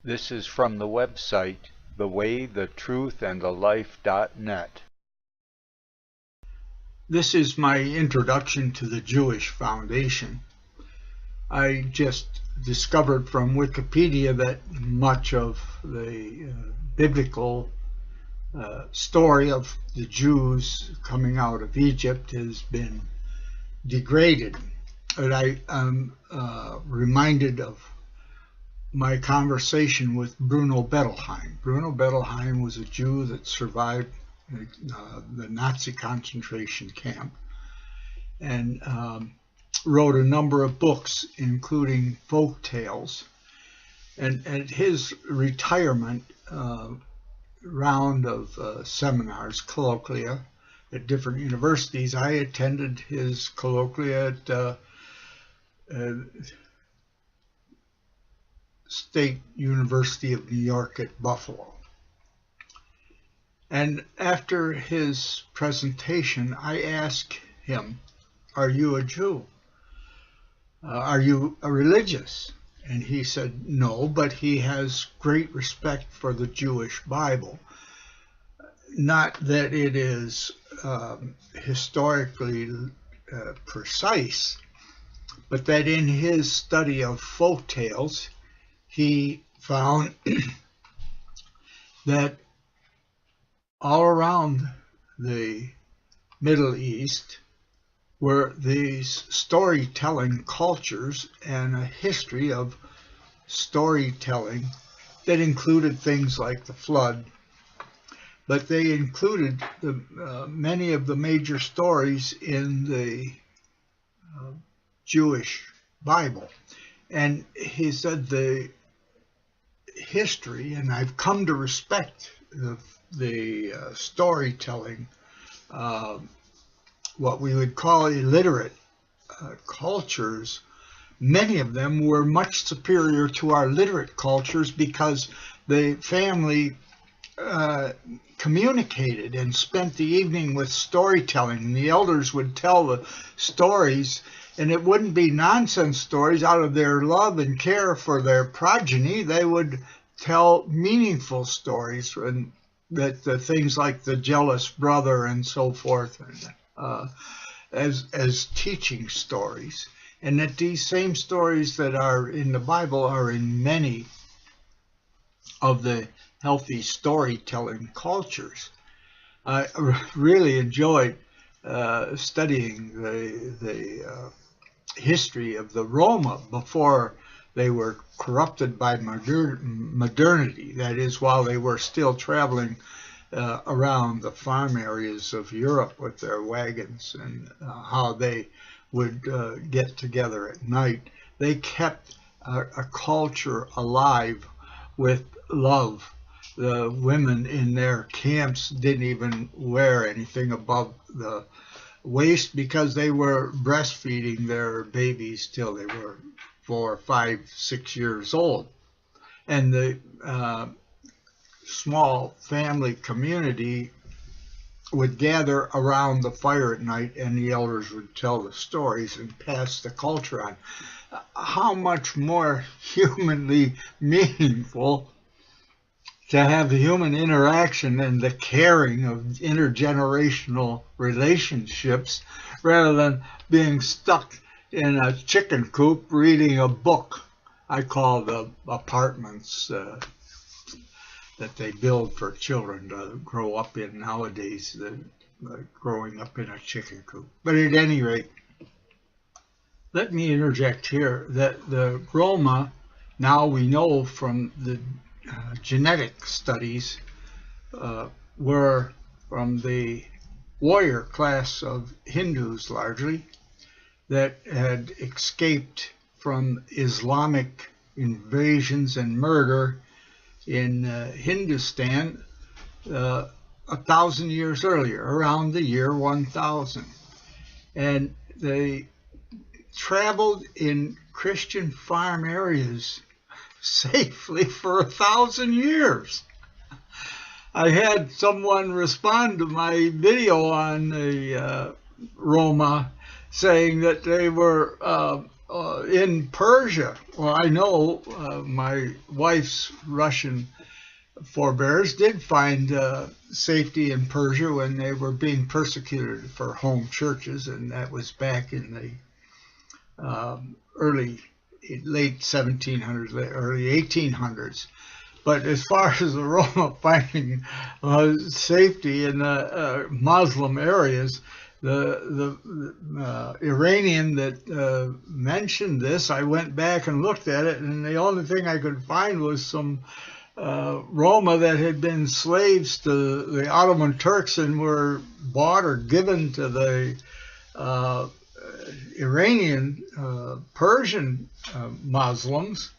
This is from the website thewaythetruthandthelife.net. This is my introduction to the Jewish Foundation. I just discovered from Wikipedia that much of the biblical story of the Jews coming out of Egypt has been degraded. But I am reminded of my conversation with Bruno Bettelheim. Bruno Bettelheim was a Jew that survived the Nazi concentration camp and wrote a number of books, including folk tales. And at his retirement round of seminars, colloquia, at different universities, I attended his colloquia at State University of New York at Buffalo. And after his presentation, I asked him, "Are you a Jew? Are you a religious?" And he said no, but he has great respect for the Jewish Bible. Not that it is historically precise, but that in his study of folk tales, he found that all around the Middle East were these storytelling cultures and a history of storytelling that included things like the flood, but they included many of the major stories in the Jewish Bible. And he said the history, and I've come to respect the storytelling, what we would call illiterate cultures, many of them were much superior to our literate cultures because the family communicated and spent the evening with storytelling. The elders would tell the stories, and it wouldn't be nonsense stories out of their love and care for their progeny. They would tell meaningful stories, and that things like the jealous brother and so forth, as teaching stories, and that these same stories that are in the Bible are in many of the healthy storytelling cultures. I really enjoyed studying the history of the Roma before they were corrupted by modernity. That is, while they were still traveling around the farm areas of Europe with their wagons, and how they would get together at night. They kept a culture alive with love. The women in their camps didn't even wear anything above the waist because they were breastfeeding their babies till they were 4, 5, 6 years old. And the small family community would gather around the fire at night, and the elders would tell the stories and pass the culture on. How much more humanly meaningful to have the human interaction and the caring of intergenerational relationships rather than being stuck in a chicken coop reading a book. I call the apartments that they build for children to grow up in nowadays, growing up in a chicken coop. But at any rate, let me interject here that the Roma, now we know from the genetic studies, were from the warrior class of Hindus largely that had escaped from Islamic invasions and murder in Hindustan 1,000 years earlier, around the year 1000. And they traveled in Christian farm areas safely for 1,000 years. I had someone respond to my video on the Roma saying that they were in Persia, well, I know my wife's Russian forebears did find safety in Persia when they were being persecuted for home churches, and that was back in the late 1700s, early 1800s. But as far as the Roma finding safety in Muslim areas, the Iranian that mentioned this, I went back and looked at it, and the only thing I could find was some Roma that had been slaves to the Ottoman Turks and were bought or given to the Iranian, Persian Muslims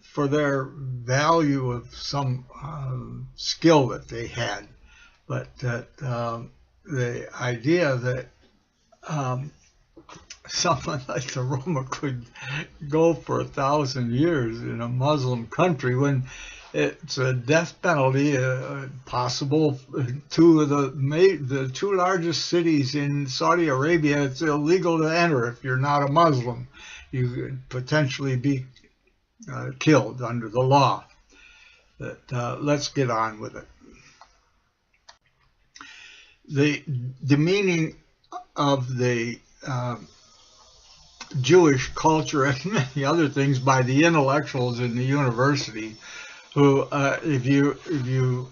for their value of some skill that they had. But that the idea that someone like the Roma could go for 1,000 years in a Muslim country when it's a death penalty possible. Two of the two largest cities in Saudi Arabia, it's illegal to enter if you're not a Muslim. You could potentially be killed under the law. But let's get on with it. The meaning of the Jewish culture and many other things by the intellectuals in the university, who, if you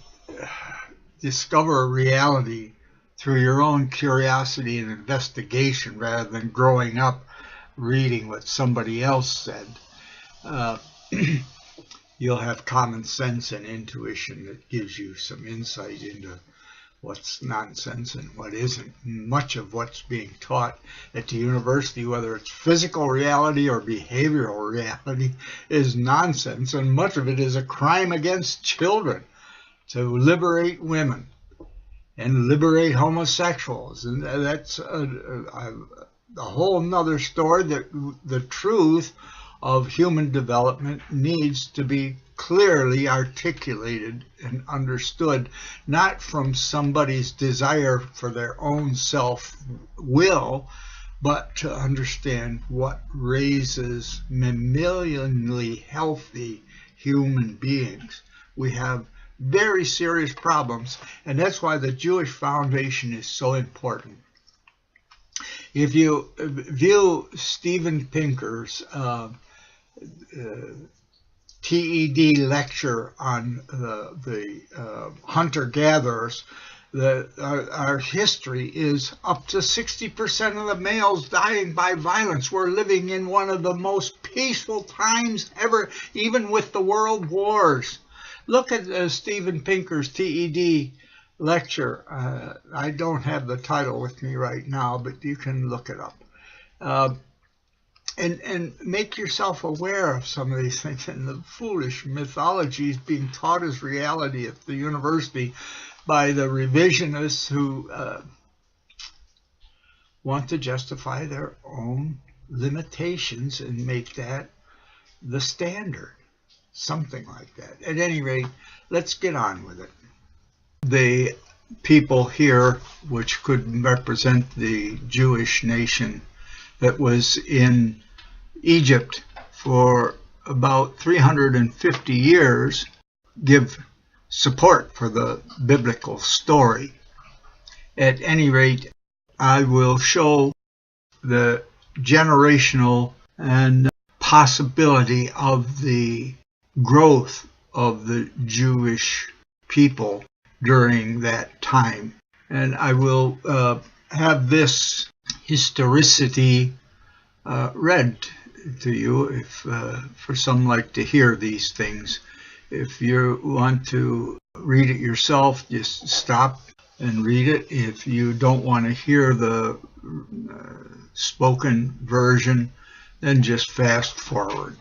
discover reality through your own curiosity and investigation rather than growing up reading what somebody else said, you'll have common sense and intuition that gives you some insight into what's nonsense and what isn't. Much of what's being taught at the university, whether it's physical reality or behavioral reality, is nonsense, and much of it is a crime against children to liberate women and liberate homosexuals. And that's a whole nother story. That the truth of human development needs to be clearly articulated and understood, not from somebody's desire for their own self-will, but to understand what raises mammalianly healthy human beings. We have very serious problems, and that's why the Jewish Foundation is so important. If you view Steven Pinker's TED lecture on the hunter-gatherers, our history is up to 60% of the males dying by violence. We're living in one of the most peaceful times ever, even with the world wars. Look at Steven Pinker's TED lecture. I don't have the title with me right now, but you can look it up. And make yourself aware of some of these things and the foolish mythologies being taught as reality at the university by the revisionists who want to justify their own limitations and make that the standard, something like that. At any rate, let's get on with it. The people here, which could represent the Jewish nation that was in Egypt for about 350 years, give support for the biblical story. At any rate, I will show the generational and possibility of the growth of the Jewish people during that time. And I will have this historicity read to you, if for some like to hear these things. If you want to read it yourself, just stop and read it. If you don't want to hear the spoken version, then just fast forward.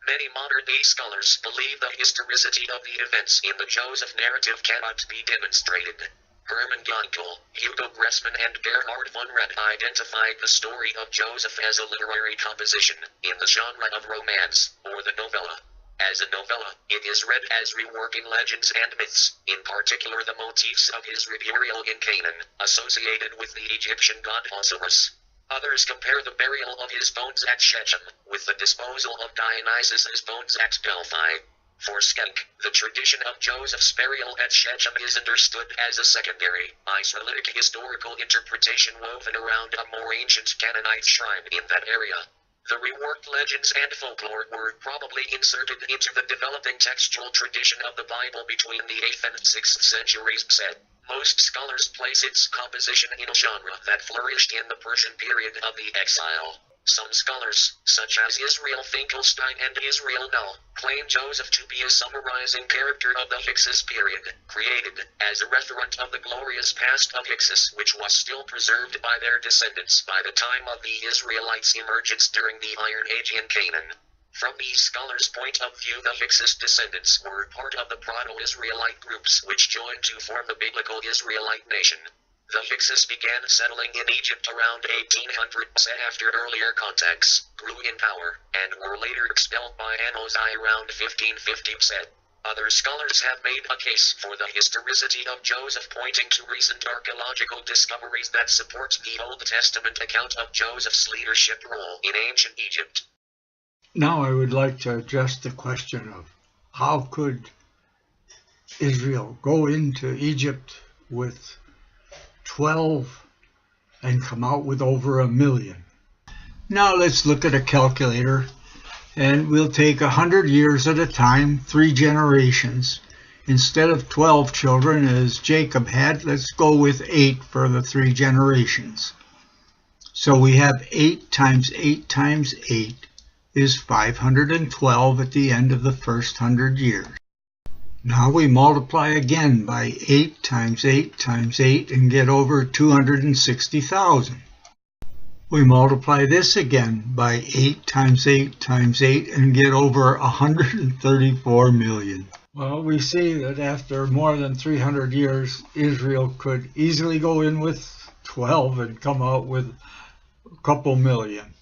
Many modern-day scholars believe the historicity of the events in the Joseph narrative cannot be demonstrated. Hermann Gunkel, Hugo Gressman and Gerhard von Rett identified the story of Joseph as a literary composition, in the genre of romance, or the novella. As a novella, it is read as reworking legends and myths, in particular the motifs of his reburial in Canaan, associated with the Egyptian god Osiris. Others compare the burial of his bones at Shechem with the disposal of Dionysus's bones at Delphi. For Schenck, the tradition of Joseph's burial at Shechem is understood as a secondary, isolated historical interpretation woven around a more ancient Canaanite shrine in that area. The reworked legends and folklore were probably inserted into the developing textual tradition of the Bible between the 8th and 6th centuries. Most scholars place its composition in a genre that flourished in the Persian period of the exile. Some scholars, such as Israel Finkelstein and Israel Null, claim Joseph to be a summarizing character of the Hyksos period, created as a referent of the glorious past of Hyksos, which was still preserved by their descendants by the time of the Israelites' emergence during the Iron Age in Canaan. From these scholars' point of view, the Hyksos descendants were part of the Proto-Israelite groups which joined to form the biblical Israelite nation. The Hyksos began settling in Egypt around 1800 after earlier contacts, grew in power, and were later expelled by Anosai around 1550. Other scholars have made a case for the historicity of Joseph, pointing to recent archaeological discoveries that support the Old Testament account of Joseph's leadership role in ancient Egypt. Now I would like to address the question of how could Israel go into Egypt with 12 and come out with over 1 million. Now let's look at a calculator, and we'll take 100 years at a time, 3 generations. Instead of 12 children as Jacob had, let's go with 8 for the 3 generations. So we have 8 times 8 times 8 is 512 at the end of the first 100 years. Now we multiply again by 8 times 8 times 8 and get over 260,000. We multiply this again by 8 times 8 times 8 and get over 134 million. Well, we see that after more than 300 years, Israel could easily go in with 12 and come out with a couple million.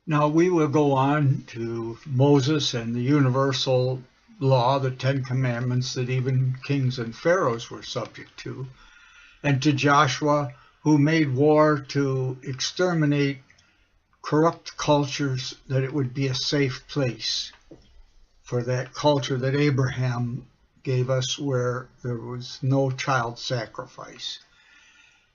Now we will go on to Moses and the universal law, the 10 Commandments that even kings and pharaohs were subject to, and to Joshua, who made war to exterminate corrupt cultures, that it would be a safe place for that culture that Abraham gave us, where there was no child sacrifice.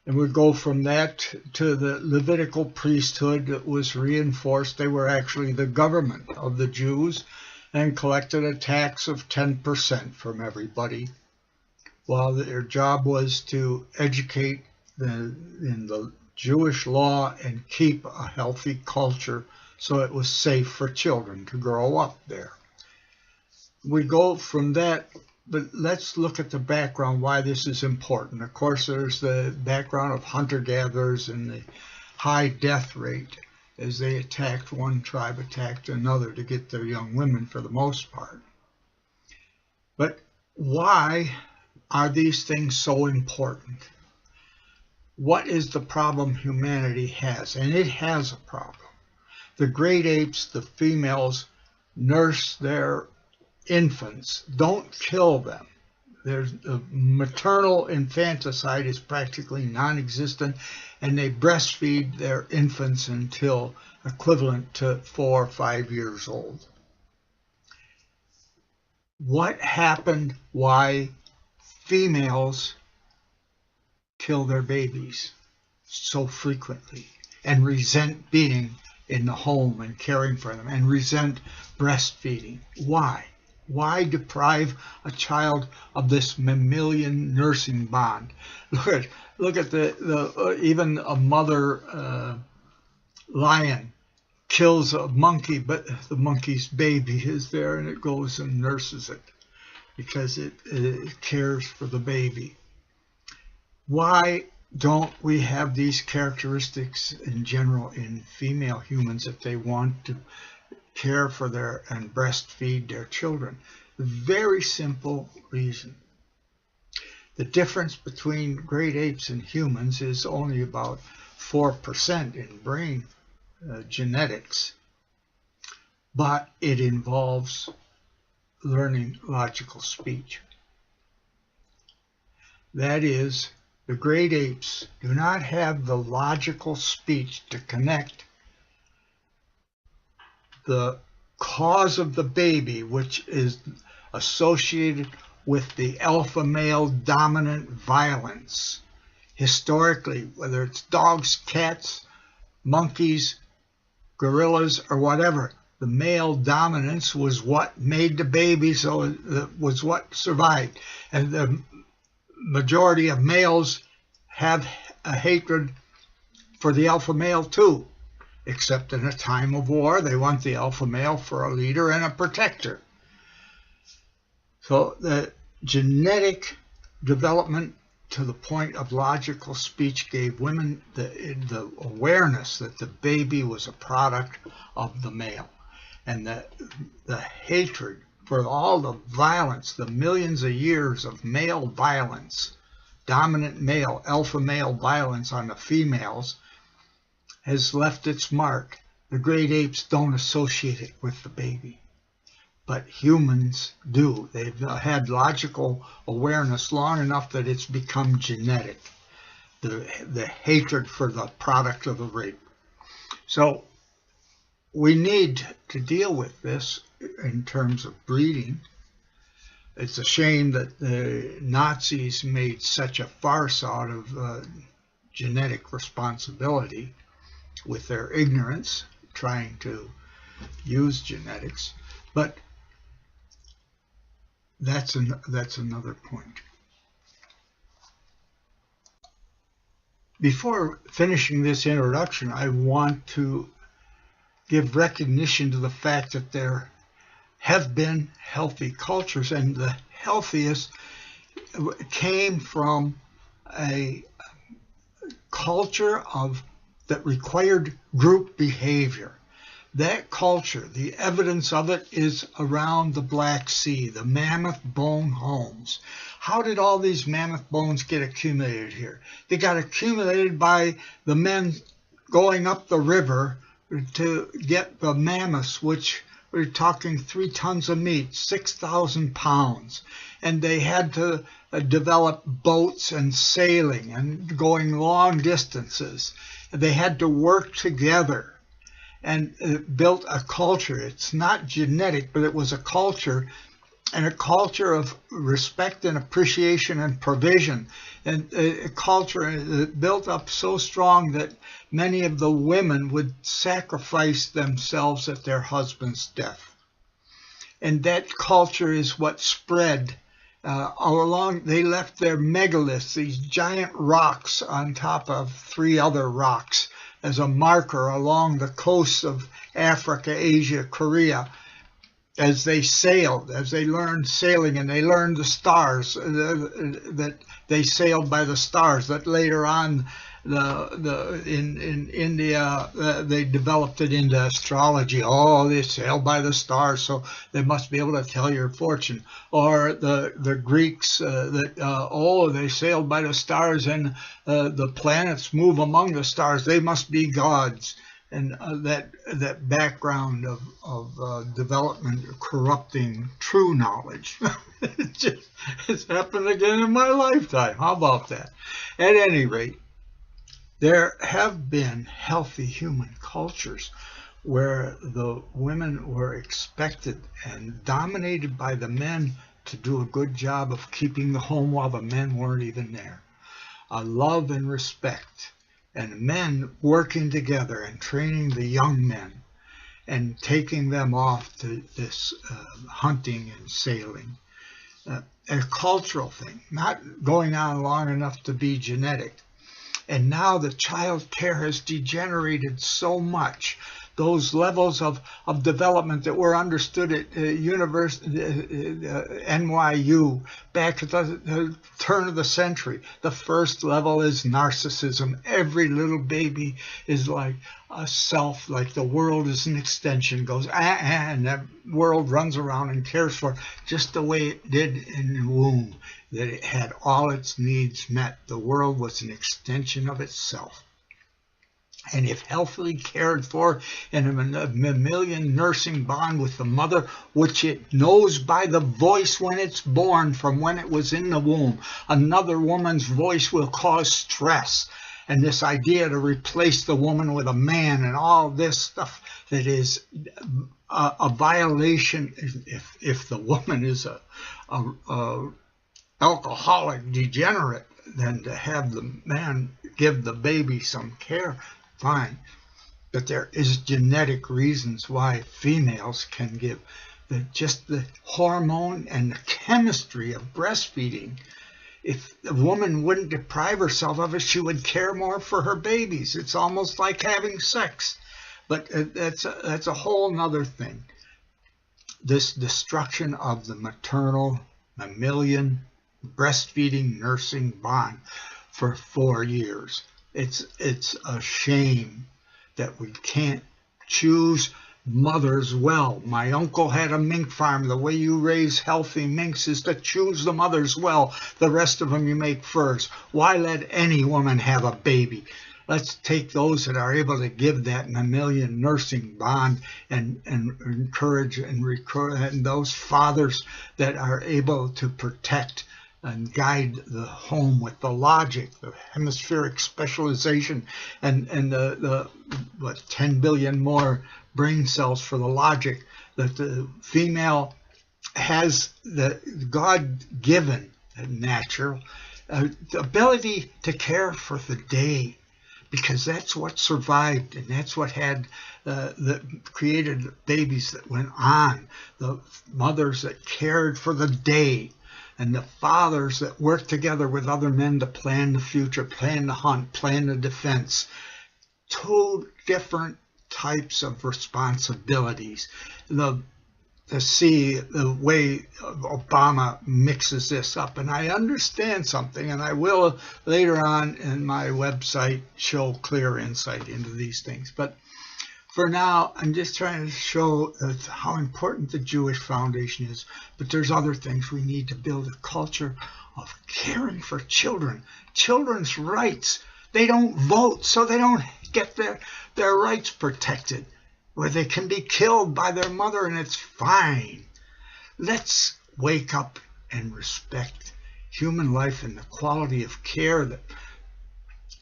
And we go from that to the Levitical priesthood that was reinforced. They were actually the government of the Jews and collected a tax of 10% from everybody, while their job was to educate in the Jewish law and keep a healthy culture so it was safe for children to grow up there. We go from that, but let's look at the background, why this is important. Of course, there's the background of hunter-gatherers and the high death rate as they attacked one tribe, attacked another to get their young women for the most part. But why are these things so important? What is the problem humanity has? And it has a problem. The great apes, the females, nurse their infants. Don't kill them. There's maternal infanticide is practically non-existent, and they breastfeed their infants until equivalent to 4 or 5 years old. What happened? Why females kill their babies so frequently and resent being in the home and caring for them and resent breastfeeding? Why? Why deprive a child of this mammalian nursing bond? Look at the even a mother lion kills a monkey, but the monkey's baby is there and it goes and nurses it because it cares for the baby. Why don't we have these characteristics in general in female humans if they want to care for their and breastfeed their children? Very simple reason. The difference between great apes and humans is only about 4% in brain genetics, but it involves learning logical speech. That is, the great apes do not have the logical speech to connect the cause of the baby, which is associated with the alpha male dominant violence. Historically, whether it's dogs, cats, monkeys, gorillas, or whatever, the male dominance was what made the baby, so it was what survived. And the majority of males have a hatred for the alpha male too, except in a time of war, they want the alpha male for a leader and a protector. So the genetic development to the point of logical speech gave women the awareness that the baby was a product of the male, and that the hatred for all the violence, the millions of years of male violence, dominant male, alpha male violence on the females, has left its mark. The great apes don't associate it with the baby, but humans do. They've had logical awareness long enough that it's become genetic, the hatred for the product of the rape. So we need to deal with this in terms of breeding. It's a shame that the Nazis made such a farce out of genetic responsibility with their ignorance, trying to use genetics. But that's another point. Before finishing this introduction, I want to give recognition to the fact that there have been healthy cultures, and the healthiest came from a culture that required group behavior. That culture, the evidence of it is around the Black Sea, the mammoth bone homes. How did all these mammoth bones get accumulated here? They got accumulated by the men going up the river to get the mammoths, which we're talking 3 tons of meat, 6,000 pounds. And they had to develop boats and sailing and going long distances. They had to work together and built a culture. It's not genetic, but it was a culture, and a culture of respect and appreciation and provision, and a culture that built up so strong that many of the women would sacrifice themselves at their husband's death. And that culture is what spread all along. They left their megaliths, these giant rocks on top of 3 other rocks, as a marker along the coasts of Africa, Asia, Korea, as they sailed, as they learned sailing, and they learned the stars, that they sailed by the stars, that later on in India they developed it into astrology. Oh, they sail by the stars, so they must be able to tell your fortune. Or the Greeks, they sailed by the stars, and the planets move among the stars, they must be gods. And that background of development corrupting true knowledge. It's happened again in my lifetime. How about that? At any rate, there have been healthy human cultures where the women were expected and dominated by the men to do a good job of keeping the home while the men weren't even there. Love and respect, and men working together and training the young men and taking them off to this hunting and sailing. A cultural thing, not going on long enough to be genetic. And now the child care has degenerated so much. Those levels of development that were understood at NYU back at the turn of the century. The first level is narcissism. Every little baby is like a self, like the world is an extension, goes, and that world runs around and cares for it just the way it did in the womb, that it had all its needs met. The world was an extension of itself. And if healthily cared for in a mammalian nursing bond with the mother, which it knows by the voice when it's born from when it was in the womb, another woman's voice will cause stress. And this idea to replace the woman with a man and all this stuff that is a violation. If the woman is a alcoholic degenerate, then to have the man give the baby some care, fine. But there is genetic reasons why females can give. Just the hormone and the chemistry of breastfeeding. If a woman wouldn't deprive herself of it, she would care more for her babies. It's almost like having sex. But that's a whole nother thing. This destruction of the maternal, mammalian, breastfeeding, nursing bond for 4 years. It's a shame that we can't choose mothers well. My uncle had a mink farm. The way you raise healthy minks is to choose the mothers well. The rest of them you make furs. Why let any woman have a baby? Let's take those that are able to give that mammalian nursing bond and encourage and those fathers that are able to protect and guide the home with the logic, the hemispheric specialization, and the 10 billion more brain cells for the logic that the female has, the God-given, natural ability to care for the day, because that's what survived and that's what had that created babies that went on, the mothers that cared for the day, and the fathers that worked together with other men to plan the future, plan the hunt, plan the defense. Two different types of responsibilities. To see the way Obama mixes this up, and I understand something, and I will later on in my website show clear insight into these things. But for now, I'm just trying to show how important the Jewish foundation is. But there's other things. We need to build a culture of caring for children. Children's rights. They don't vote, so they don't get their rights protected, where they can be killed by their mother, and it's fine. Let's wake up and respect human life and the quality of care that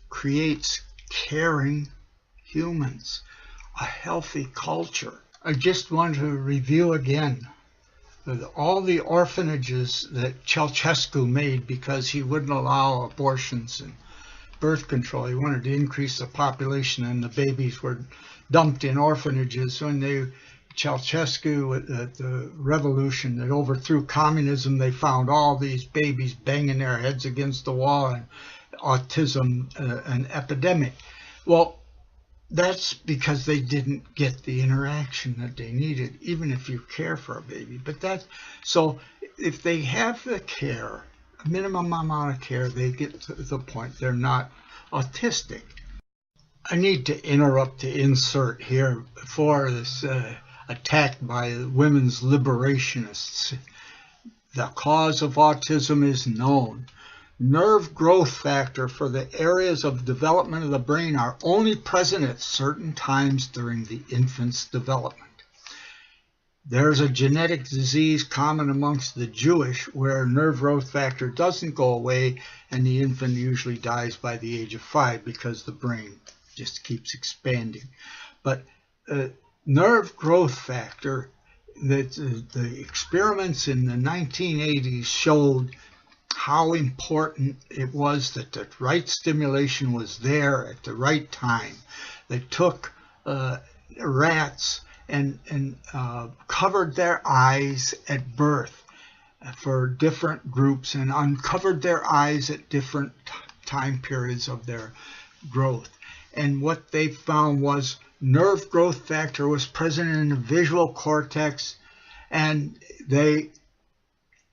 creates caring humans. A healthy culture. I just want to review again all the orphanages that Ceausescu made because he wouldn't allow abortions and birth control. He wanted to increase the population, and the babies were dumped in orphanages. When Ceausescu, the revolution that overthrew communism, they found all these babies banging their heads against the wall, and autism, an epidemic. Well, that's because they didn't get the interaction that they needed, even if you care for a baby. So if they have the care, a minimum amount of care, they get to the point they're not autistic. I need to interrupt to insert here before this attack by women's liberationists. The cause of autism is known. Nerve growth factor for the areas of development of the brain are only present at certain times during the infant's development. There's a genetic disease common amongst the Jewish where nerve growth factor doesn't go away, and the infant usually dies by the age of 5 because the brain just keeps expanding. But nerve growth factor, that the experiments in the 1980s showed how important it was that the right stimulation was there at the right time. They took rats and covered their eyes at birth for different groups and uncovered their eyes at different time periods of their growth. And what they found was nerve growth factor was present in the visual cortex, and they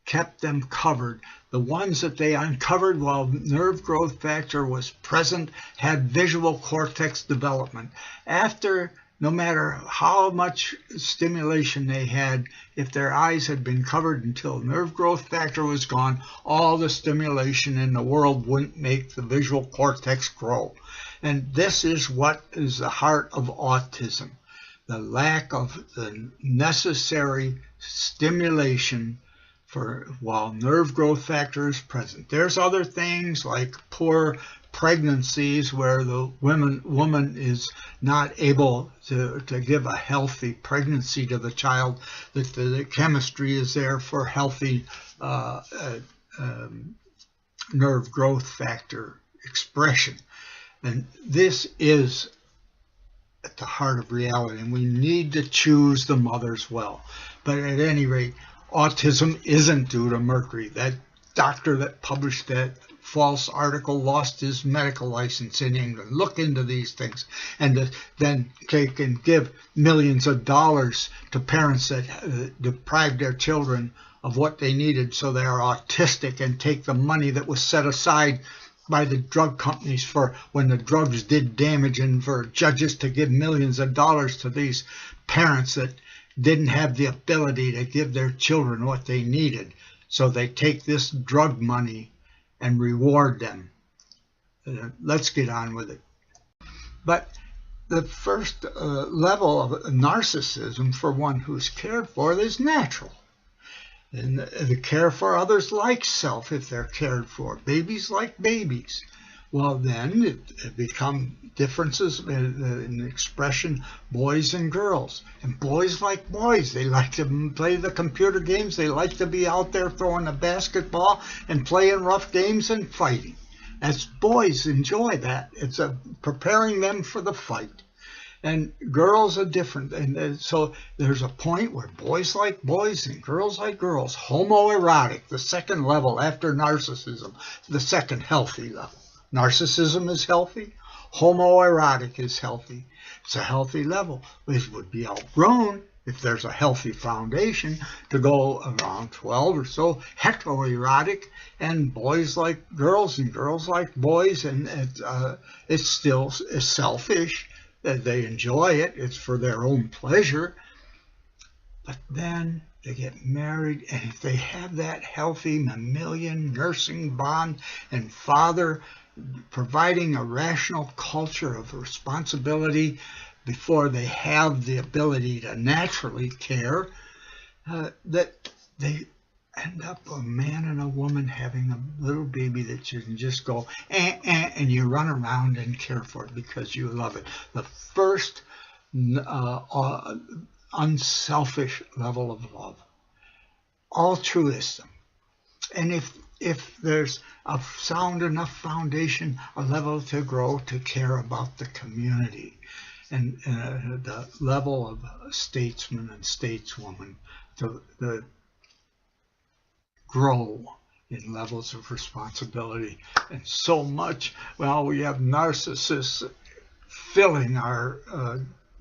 kept them covered. The ones that they uncovered while nerve growth factor was present had visual cortex development. After, no matter how much stimulation they had, if their eyes had been covered until nerve growth factor was gone, all the stimulation in the world wouldn't make the visual cortex grow. And this is what is the heart of autism, the lack of the necessary stimulation for while nerve growth factor is present. There's other things like poor pregnancies where the woman is not able to give a healthy pregnancy to the child, that the chemistry is there for healthy nerve growth factor expression. And this is at the heart of reality, and we need to choose the mothers well. But at any rate, autism isn't due to mercury. That doctor that published that false article lost his medical license in England. Look into these things, and then take and give millions of dollars to parents that deprive their children of what they needed so they are autistic, and take the money that was set aside by the drug companies for when the drugs did damage, and for judges to give millions of dollars to these parents that didn't have the ability to give their children what they needed. So they take this drug money and reward them. Let's get on with it. But the first level of narcissism for one who's cared for is natural. And the care for others like self if they're cared for. Babies like babies. Well, then it become differences in expression, boys and girls. And boys like boys. They like to play the computer games. They like to be out there throwing a basketball and playing rough games and fighting. As boys enjoy that. It's preparing them for the fight. And girls are different. And so there's a point where boys like boys and girls like girls. Homoerotic, the second level after narcissism, the second healthy level. Narcissism is healthy. Homoerotic is healthy. It's a healthy level. It would be outgrown if there's a healthy foundation to go around 12 or so heteroerotic, and boys like girls and girls like boys, and it's still selfish. They enjoy it. It's for their own pleasure. But then they get married, and if they have that healthy mammalian nursing bond and father providing a rational culture of responsibility before they have the ability to naturally care, that they end up a man and a woman having a little baby that you can just go and you run around and care for it because you love it. The first unselfish level of love, altruism. And if there's a sound enough foundation, a level to grow to care about the community, and the level of statesman and stateswoman to grow in levels of responsibility. And so much, well, we have narcissists filling our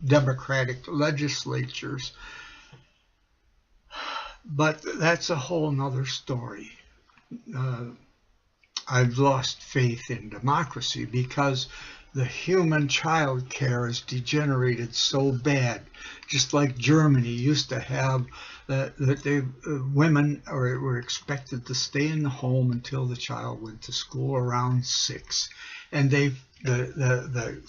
democratic legislatures, but that's a whole nother story. I've lost faith in democracy because the human child care is degenerated so bad. Just like Germany used to have women were expected to stay in the home until the child went to school around 6, and the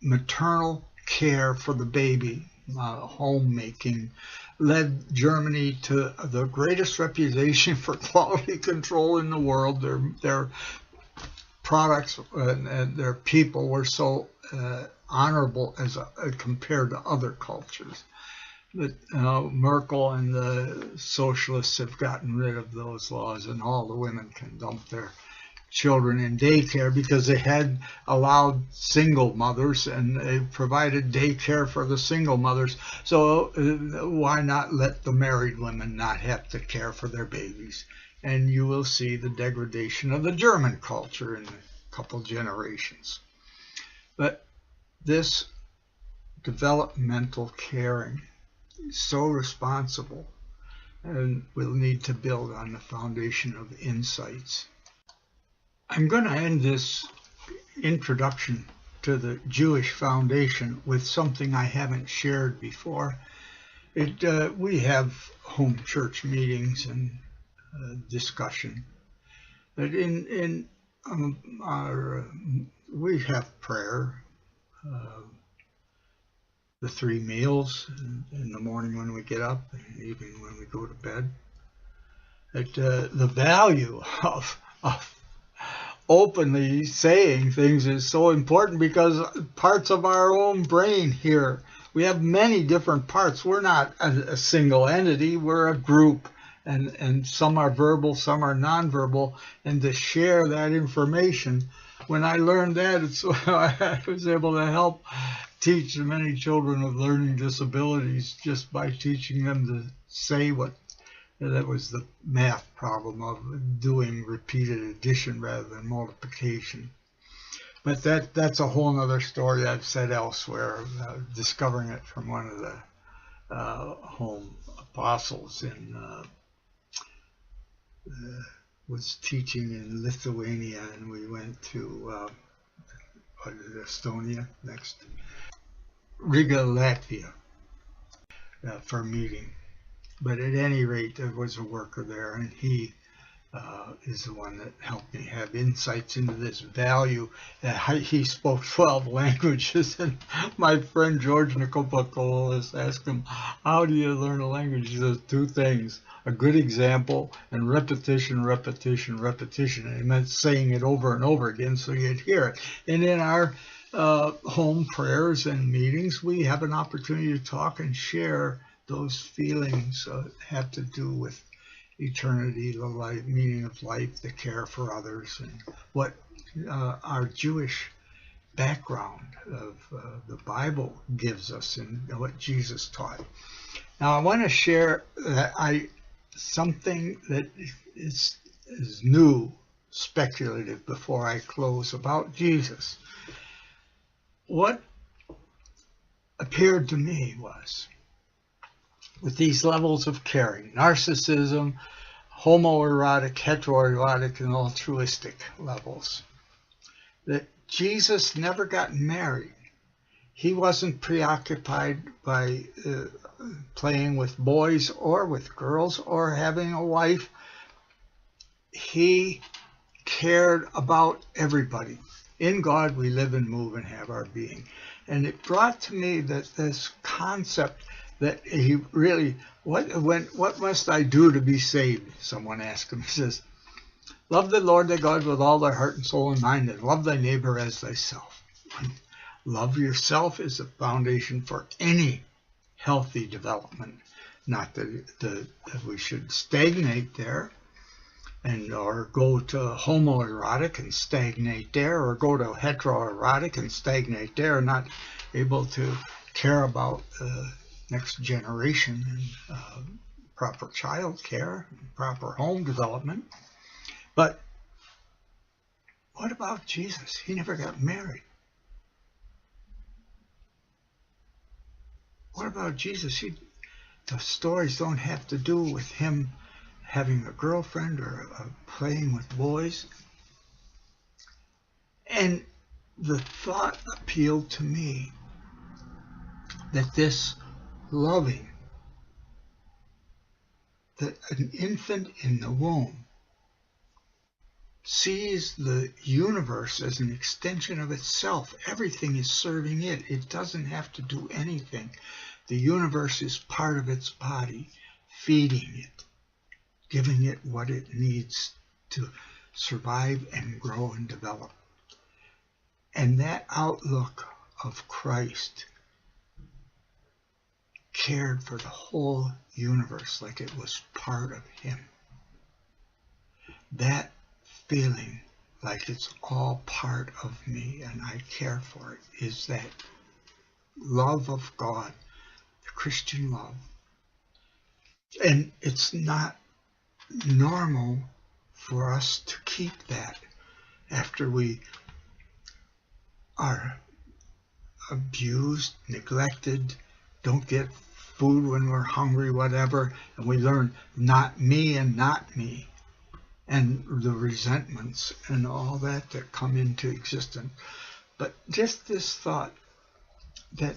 maternal care for the baby, homemaking, led Germany to the greatest reputation for quality control in the world. Their products and their people were so honorable as compared to other cultures. But Merkel and the socialists have gotten rid of those laws, and all the women can dump their children in daycare because they had allowed single mothers, and they provided daycare for the single mothers. So why not let the married women not have to care for their babies? And you will see the degradation of the German culture in a couple generations. But this developmental caring is so responsible, and we'll need to build on the foundation of insights. I'm going to end this introduction to the Jewish Foundation with something I haven't shared before. We have home church meetings and discussion. But in we have prayer, the 3 meals in the morning when we get up and even when we go to bed. The value of openly saying things is so important, because parts of our own brain here, we have many different parts. We're not a single entity, we're a group, and some are verbal, some are nonverbal, and to share that information. When I learned that, I was able to help teach many children with learning disabilities just by teaching them to say what. That was the math problem of doing repeated addition rather than multiplication. But that's a whole other story I've said elsewhere, discovering it from one of the home apostles was teaching in Lithuania, and we went to Estonia next, Riga, Latvia, for a meeting. But at any rate, there was a worker there, and he is the one that helped me have insights into this value. He spoke 12 languages, and my friend George Nikolopoulos asked him, how do you learn a language? He says 2 things, a good example and repetition, repetition, repetition. And it meant saying it over and over again so you'd hear it. And in our home prayers and meetings, we have an opportunity to talk and share those feelings have to do with eternity, the life, meaning of life, the care for others, and what our Jewish background of the Bible gives us and what Jesus taught. Now, I want to share something that is new, speculative, before I close, about Jesus. What appeared to me was, with these levels of caring, narcissism, homoerotic, heteroerotic, and altruistic levels, that Jesus never got married. He wasn't preoccupied by playing with boys or with girls or having a wife. He cared about everybody. In God we live and move and have our being. And it brought to me that this concept that he really, what must I do to be saved? Someone asked him. He says, love the Lord thy God with all thy heart and soul and mind, and love thy neighbor as thyself. Love yourself is the foundation for any healthy development. Not that we should stagnate there, or go to homoerotic and stagnate there, or go to heteroerotic and stagnate there, not able to care about next generation and proper child care, proper home development. But what about Jesus? He never got married. What about Jesus? The stories don't have to do with him having a girlfriend or playing with boys. And the thought appealed to me that this loving, that an infant in the womb sees the universe as an extension of itself. Everything is serving it. It doesn't have to do anything. The universe is part of its body, feeding it, giving it what it needs to survive and grow and develop. And that outlook of Christ cared for the whole universe like it was part of him. That feeling like it's all part of me and I care for it is that love of God, the Christian love. And it's not normal for us to keep that after we are abused, neglected, don't get food when we're hungry, whatever, and we learn not me and not me, and the resentments and all that come into existence. But just this thought that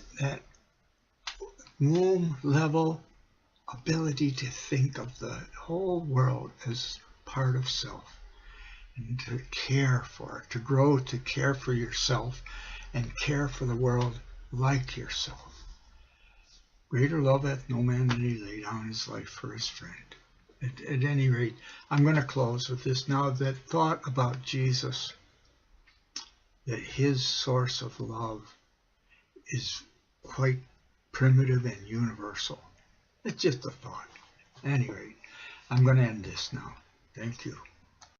womb level ability to think of the whole world as part of self and to care for it, to grow to care for yourself and care for the world like yourself. Greater love hath no man than he lay down his life for his friend. At any rate, I'm going to close with this now, that thought about Jesus, that his source of love is quite primitive and universal. It's just a thought. At any rate, I'm going to end this now. Thank you.